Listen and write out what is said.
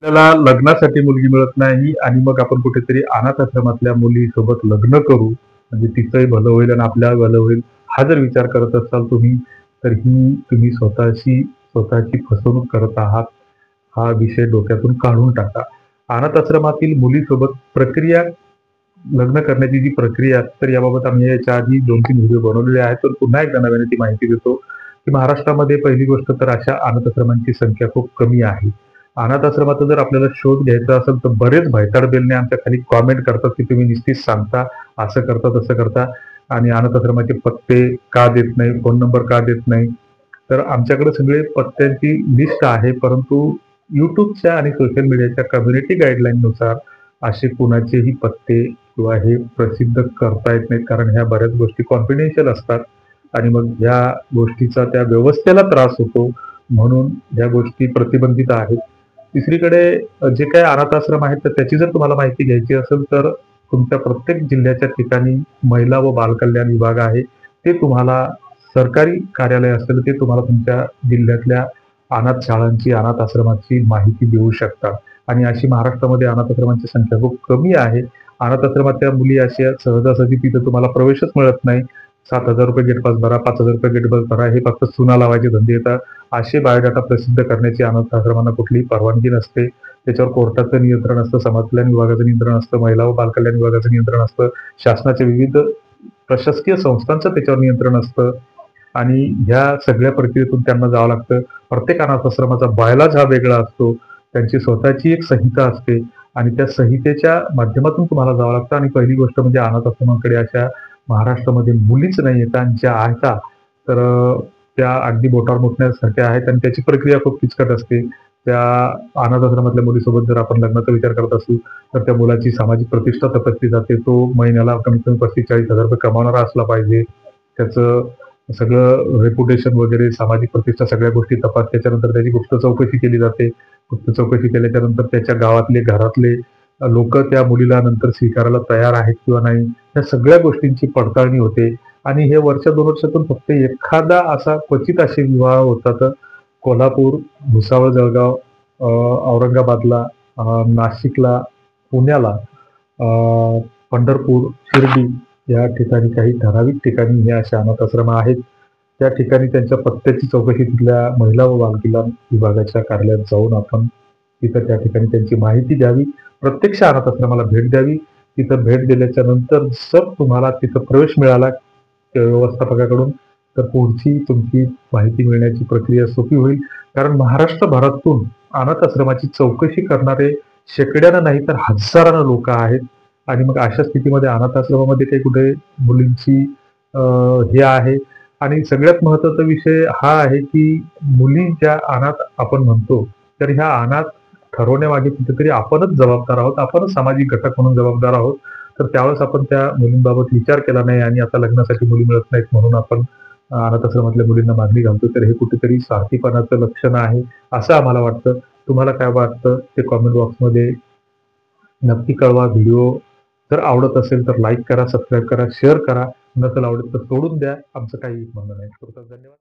आपल्याला लग्नासाठी मुलगी मिळत नाही आणि मग आपण कुठेतरी अनाथ आश्रमातल्या मुलीसोबत लग्न करू, म्हणजे तिचंही भलं होईल आणि आपल्याला भलं होईल, हा जर विचार करत असाल तुम्ही, तर ही तुम्ही स्वतःची फसवणूक करत आहात. हा विषय डोक्यातून काढून टाका. अनाथ आश्रमातील मुलीसोबत लग्न करण्याची जी प्रक्रिया आहे, तर याबाबत आम्ही याच्या आधी 2-3 व्हिडिओ बनवलेले आहेत. पण पुन्हा एकदा नव्याने ती माहिती देतो, की महाराष्ट्रामध्ये पहिली गोष्ट तर अशा अनाथ आश्रमांची संख्या खूप कमी आहे. अनाथ आश्रमाचा जर आपल्याला शोध घ्यायचा असेल, तर बरेच भयताड बेलने आमच्या खाली कॉमेंट करतात, की तुम्ही नुसतीच सांगता, असं करता, तसं करता आणि अनाथ आश्रमाचे पत्ते का देत नाही, फोन नंबर का देत नाही. तर आमच्याकडे सगळे पत्त्यांची लिस्ट आहे, परंतु YouTubeच्या आणि सोशल मीडियाच्या कम्युनिटी गाईडलाईननुसार असे कुणाचेही पत्ते किंवा हे प्रसिद्ध करता येत नाहीत, कारण ह्या बऱ्याच गोष्टी कॉन्फिडेन्शियल असतात आणि मग ह्या गोष्टीचा त्या व्यवस्थेला त्रास होतो, म्हणून ह्या गोष्टी प्रतिबंधित आहेत. तिसरीकडे जे काही अनाथ आश्रम आहेत, तर त्याची जर तुम्हाला माहिती घ्यायची असेल, तर तुमच्या प्रत्येक जिल्ह्याच्या ठिकाणी महिला व बालकल्याण विभाग आहे. ते तुम्हाला सरकारी कार्यालय असेल, ते तुम्हाला तुमच्या जिल्ह्यातल्या अनाथ शाळांची, अनाथ आश्रमाची माहिती देऊ शकतात आणि अशी महाराष्ट्रामध्ये अनाथ आश्रमांची संख्या खूप कमी आहे. अनाथ आश्रमातल्या मुली अशा सहजासहजी तिथं तुम्हाला प्रवेशच मिळत नाही. ₹7,000 गेट पास भरा, ₹5,000 गेट पास भरा, हे फक्त चुना लावायचे धंदे येतात. असे बायोडाटा प्रसिद्ध करण्याची अनाथ आश्रमांना कुठलीही परवानगी नसते. त्याच्यावर कोर्टाचं नियंत्रण असतं, समाज कल्याण विभागाचं नियंत्रण असतं, महिला व बालकल्याण विभागाचं नियंत्रण असतं, शासनाच्या विविध प्रशासकीय संस्थांचं त्याच्यावर नियंत्रण असतं आणि ह्या सगळ्या प्रक्रियेतून त्यांना जावं लागतं. प्रत्येक अनाथ आश्रमाचा बायलाज हा वेगळा असतो. त्यांची स्वतःची एक संहिता असते आणि त्या संहितेच्या माध्यमातून तुम्हाला जावं लागतं आणि पहिली गोष्ट म्हणजे अनाथ आश्रमांकडे अशा महाराष्ट्रामध्ये मुलीच नाही आहेत आणि ज्या आहेत तर त्या अगदी बोटावर मुठण्यासारख्या आहेत आणि त्याची प्रक्रिया खूप किचकट असते. त्या अनाथ आश्रमातल्या मुलीसोबत जर आपण लग्नाचा विचार करत असू, तर त्या मुलाची सामाजिक प्रतिष्ठा तपासली जाते. तो महिन्याला कमीत कमी ₹35,000-40,000 कमावणारा असला पाहिजे. त्याचं सगळं रेप्युटेशन वगैरे, सामाजिक प्रतिष्ठा सगळ्या गोष्टी त्याच्यानंतर त्याची गुप्त चौकशी केली जाते. गुप्त चौकशी केल्याच्या नंतर त्याच्या गावातले, घरातले लोक त्या मुलीला नंतर स्वीकारायला तयार आहेत किंवा नाही, या सगळ्या गोष्टींची पडताळणी होते आणि हे वर्ष 2 वर्षातून फक्त एखादा असा क्वचित असे विवाह होतात. कोल्हापूर, भुसावळ, जळगाव, औरंगाबादला, नाशिकला, पुण्याला, पंढरपूर, शिर्डी या ठिकाणी काही ठराविक ठिकाणी हे असे अनाथ आश्रम आहेत. त्या ठिकाणी त्यांच्या पत्त्याची चौकशी तिथल्या महिला व बालकल्याण विभागाच्या कार्यालयात जाऊन आपण तिथं त्या ठिकाणी त्यांची माहिती द्यावी. प्रत्यक्ष अनाथ आश्रमाला भेट द्यावी. तिथं भेट दिल्याच्या नंतर जर तुम्हाला तिथं प्रवेश मिळाला व्यवस्थापकाकडून, तर पुढची तुमची माहिती मिळण्याची प्रक्रिया सोपी होईल. कारण महाराष्ट्रभरातून अनाथ आश्रमाची चौकशी करणारे शेकड्यानं नाही तर हजारानं लोक आहेत आणि मग अशा स्थितीमध्ये अनाथ आश्रमामध्ये काही कुठे मुलींची हे आहे आणि सगळ्यात महत्वाचा विषय हा आहे, की मुली ज्या अनाथ आपण म्हणतो, तर ह्या अनाथ ठरवण्यामागे कुठेतरी आपणच जबाबदार आहोत. आपणच सामाजिक घटक म्हणून जबाबदार आहोत. तर त्यावेळेस आपण त्या मुलींबाबत विचार केला नाही आणि आता लग्नासाठी मुली मिळत नाहीत म्हणून आपण अनाथ आश्रमातल्या मुलींना मागणी घालतो. तर हे कुठेतरी स्वार्थीपणाचं लक्षण आहे, असं आम्हाला वाटतं. तुम्हाला काय वाटतं ते कॉमेंट बॉक्समध्ये नक्की कळवा. व्हिडिओ जर आवडत असेल तर लाईक करा, सबस्क्राईब करा, शेअर करा. नसेल आवडत तर सोडून द्या. आमचं काही म्हणणं नाही. धन्यवाद.